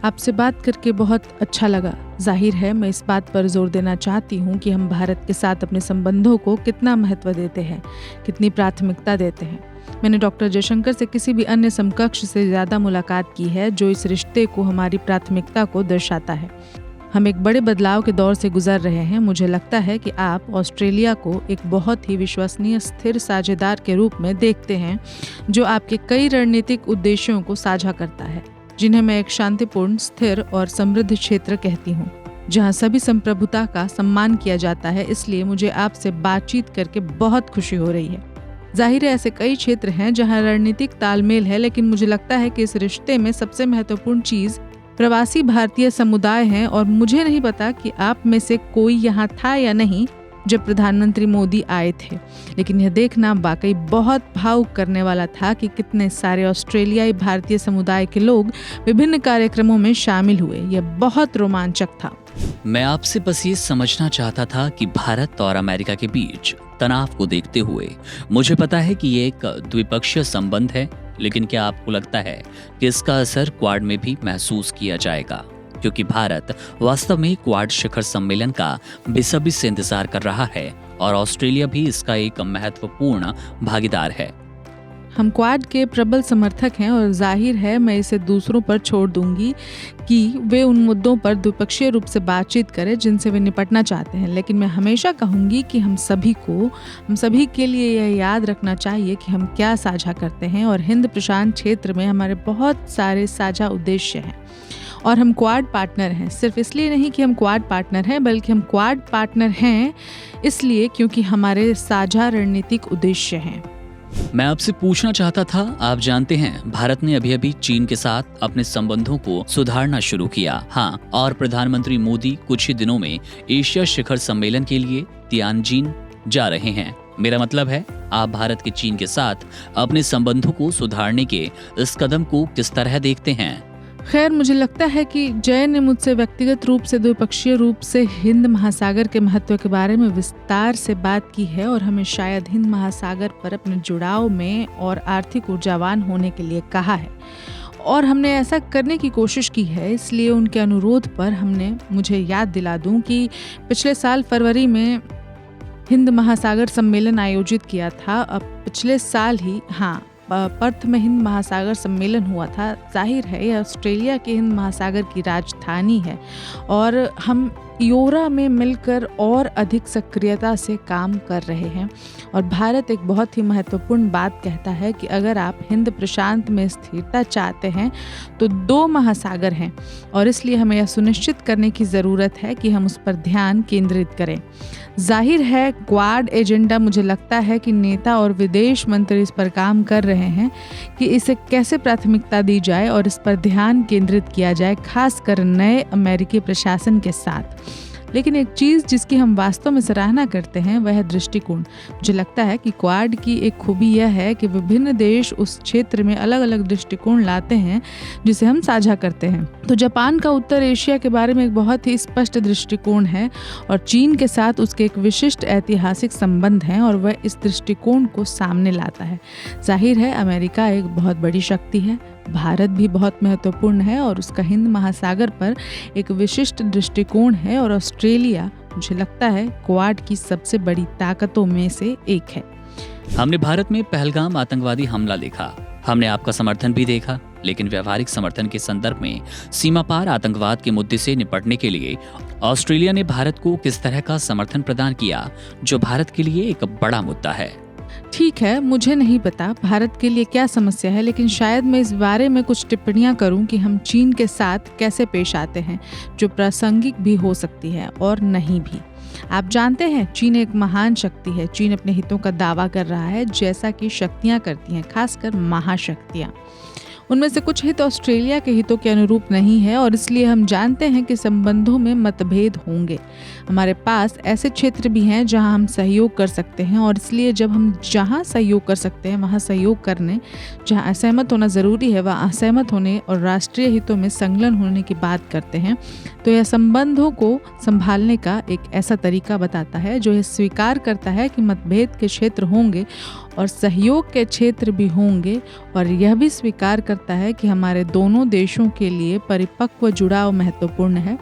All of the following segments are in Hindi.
आपसे बात करके बहुत अच्छा लगा। जाहिर है मैं इस बात पर जोर देना चाहती हूँ कि हम भारत के साथ अपने संबंधों को कितना महत्व देते हैं, कितनी प्राथमिकता देते हैं। मैंने डॉक्टर जयशंकर से किसी भी अन्य समकक्ष से ज़्यादा मुलाकात की है जो इस रिश्ते को, हमारी प्राथमिकता को दर्शाता है। हम एक बड़े बदलाव के दौर से गुजर रहे हैं। मुझे लगता है कि आप ऑस्ट्रेलिया को एक बहुत ही विश्वसनीय स्थिर साझेदार के रूप में देखते हैं जो आपके कई रणनीतिक उद्देश्यों को साझा करता है, जिन्हें मैं एक शांतिपूर्ण, स्थिर और समृद्ध क्षेत्र कहती हूँ, जहाँ सभी संप्रभुता का सम्मान किया जाता है। इसलिए मुझे आपसे बातचीत करके बहुत खुशी हो रही है। जाहिर है ऐसे कई क्षेत्र हैं जहाँ रणनीतिक तालमेल है, लेकिन मुझे लगता है कि इस रिश्ते में सबसे महत्वपूर्ण चीज़ प्रवासी भारतीय समुदाय हैं। और मुझे नहीं पता कि आप में से कोई यहाँ था या नहीं जब प्रधानमंत्री मोदी आए थे, लेकिन यह देखना वाकई बहुत भावुक करने वाला था कि कितने सारे ऑस्ट्रेलियाई भारतीय समुदाय के लोग विभिन्न कार्यक्रमों में शामिल हुए। यह बहुत रोमांचक था। मैं आपसे बस ये समझना चाहता था कि भारत और अमेरिका के बीच तनाव को देखते हुए मुझे पता है कि ये एक द्विपक्षीय संबंध है, लेकिन क्या आपको लगता है कि इसका असर क्वाड में भी महसूस किया जाएगा? क्योंकि भारत वास्तव में क्वाड शिखर सम्मेलन का बेसब्री से इंतजार कर रहा है और ऑस्ट्रेलिया भी इसका एक महत्वपूर्ण भागीदार है। हम क्वाड के प्रबल समर्थक हैं और जाहिर है मैं इसे दूसरों पर छोड़ दूंगी कि वे उन मुद्दों पर द्विपक्षीय रूप से बातचीत करें जिनसे वे निपटना चाहते हैं। लेकिन मैं हमेशा कहूंगी कि हम सभी के लिए यह याद रखना चाहिए कि हम क्या साझा करते हैं, और हिंद प्रशांत क्षेत्र में हमारे बहुत सारे साझा उद्देश्य हैं और हम क्वाड पार्टनर हैं। सिर्फ इसलिए नहीं कि हम क्वाड पार्टनर हैं, बल्कि हम क्वाड पार्टनर हैं इसलिए क्योंकि हमारे साझा रणनीतिक उद्देश्य हैं। मैं आपसे पूछना चाहता था, आप जानते हैं भारत ने अभी चीन के साथ अपने संबंधों को सुधारना शुरू किया। हाँ, और प्रधानमंत्री मोदी कुछ ही दिनों में एशिया शिखर सम्मेलन के लिए तियानजिन जा रहे हैं। मेरा मतलब है, आप भारत के चीन के साथ अपने संबंधों को सुधारने के इस कदम को किस तरह देखते हैं? खैर, मुझे लगता है कि जय ने मुझसे व्यक्तिगत रूप से द्विपक्षीय रूप से हिंद महासागर के महत्व के बारे में विस्तार से बात की है और हमें शायद हिंद महासागर पर अपने जुड़ाव में और आर्थिक ऊर्जावान होने के लिए कहा है, और हमने ऐसा करने की कोशिश की है। इसलिए उनके अनुरोध पर मुझे याद दिला दूं कि पिछले साल फरवरी में हिंद महासागर सम्मेलन आयोजित किया था। अब पिछले साल ही पर्थ में हिंद महासागर सम्मेलन हुआ था। जाहिर है यह ऑस्ट्रेलिया के हिंद महासागर की राजधानी है और हम योरा में मिलकर और अधिक सक्रियता से काम कर रहे हैं। और भारत एक बहुत ही महत्वपूर्ण बात कहता है कि अगर आप हिंद प्रशांत में स्थिरता चाहते हैं तो 2 महासागर हैं, और इसलिए हमें यह सुनिश्चित करने की ज़रूरत है कि हम उस पर ध्यान केंद्रित करें। जाहिर है क्वाड एजेंडा, मुझे लगता है कि नेता और विदेश मंत्री इस पर काम कर रहे हैं कि इसे कैसे प्राथमिकता दी जाए और इस पर ध्यान केंद्रित किया जाए, खासकर नए अमेरिकी प्रशासन के साथ। लेकिन एक चीज़ जिसकी हम वास्तव में सराहना करते हैं वह है दृष्टिकोण। मुझे लगता है कि क्वाड की एक खूबी यह है कि विभिन्न देश उस क्षेत्र में अलग अलग दृष्टिकोण लाते हैं जिसे हम साझा करते हैं। तो जापान का उत्तर एशिया के बारे में एक बहुत ही स्पष्ट दृष्टिकोण है और चीन के साथ उसके एक विशिष्ट ऐतिहासिक संबंध हैं और वह इस दृष्टिकोण को सामने लाता है। जाहिर है अमेरिका एक बहुत बड़ी शक्ति है, भारत भी बहुत महत्वपूर्ण है और उसका हिंद महासागर पर एक विशिष्ट दृष्टिकोण है, और ऑस्ट्रेलिया मुझे लगता है क्वाड की सबसे बड़ी ताकतों में से एक है। हमने भारत में पहलगाम आतंकवादी हमला देखा, हमने आपका समर्थन भी देखा, लेकिन व्यवहारिक समर्थन के संदर्भ में सीमा पार आतंकवाद के मुद्दे से निपटने के लिए ऑस्ट्रेलिया ने भारत को किस तरह का समर्थन प्रदान किया, जो भारत के लिए एक बड़ा मुद्दा है? ठीक है, मुझे नहीं पता भारत के लिए क्या समस्या है, लेकिन शायद मैं इस बारे में कुछ टिप्पणियां करूं कि हम चीन के साथ कैसे पेश आते हैं, जो प्रासंगिक भी हो सकती है और नहीं भी। आप जानते हैं चीन एक महान शक्ति है। चीन अपने हितों का दावा कर रहा है, जैसा कि शक्तियां करती हैं, खासकर महाशक्तियां। उनमें से कुछ हित ऑस्ट्रेलिया के हितों के अनुरूप नहीं है और इसलिए हम जानते हैं कि संबंधों में मतभेद होंगे। हमारे पास ऐसे क्षेत्र भी हैं जहां हम सहयोग कर सकते हैं और इसलिए जब हम जहां सहयोग कर सकते हैं वहां सहयोग करने, जहां असहमत होना ज़रूरी है वहां असहमत होने और राष्ट्रीय हितों में संलग्न होने की बात करते हैं। तो यह संबंधों को संभालने का एक ऐसा तरीका बताता है जो यह स्वीकार करता है कि मतभेद के क्षेत्र होंगे और सहयोग के क्षेत्र भी होंगे और यह भी स्वीकार करता है कि हमारे दोनों देशों के लिए परिपक्व जुड़ाव महत्वपूर्ण है।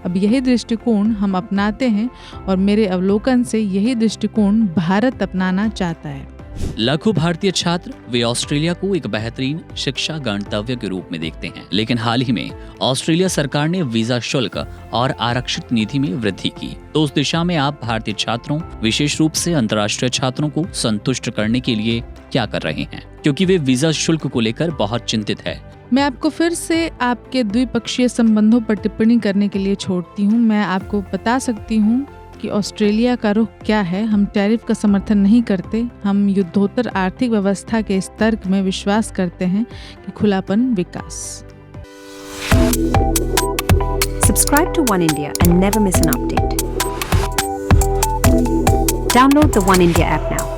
अब यही दृष्टिकोण हम अपनाते हैं और मेरे अवलोकन से यही दृष्टिकोण भारत अपनाना चाहता है। लाखों भारतीय छात्र वे ऑस्ट्रेलिया को एक बेहतरीन शिक्षा गंतव्य के रूप में देखते हैं, लेकिन हाल ही में ऑस्ट्रेलिया सरकार ने वीजा शुल्क और आरक्षित नीति में वृद्धि की। तो उस दिशा में आप भारतीय छात्रों, विशेष रूप से अंतर्राष्ट्रीय छात्रों को संतुष्ट करने के लिए क्या कर रहे हैं, क्योंकि वे वीजा शुल्क को लेकर बहुत चिंतित है। मैं आपको फिर से आपके द्विपक्षीय संबंधों पर टिप्पणी करने के लिए छोड़ती हूँ। मैं आपको बता सकती हूँ कि ऑस्ट्रेलिया का रुख क्या है। हम टैरिफ का समर्थन नहीं करते। हम युद्धोत्तर आर्थिक व्यवस्था के इस तर्क में विश्वास करते हैं कि खुलापन विकास। Subscribe to One India and never miss an update. Download the One India app now.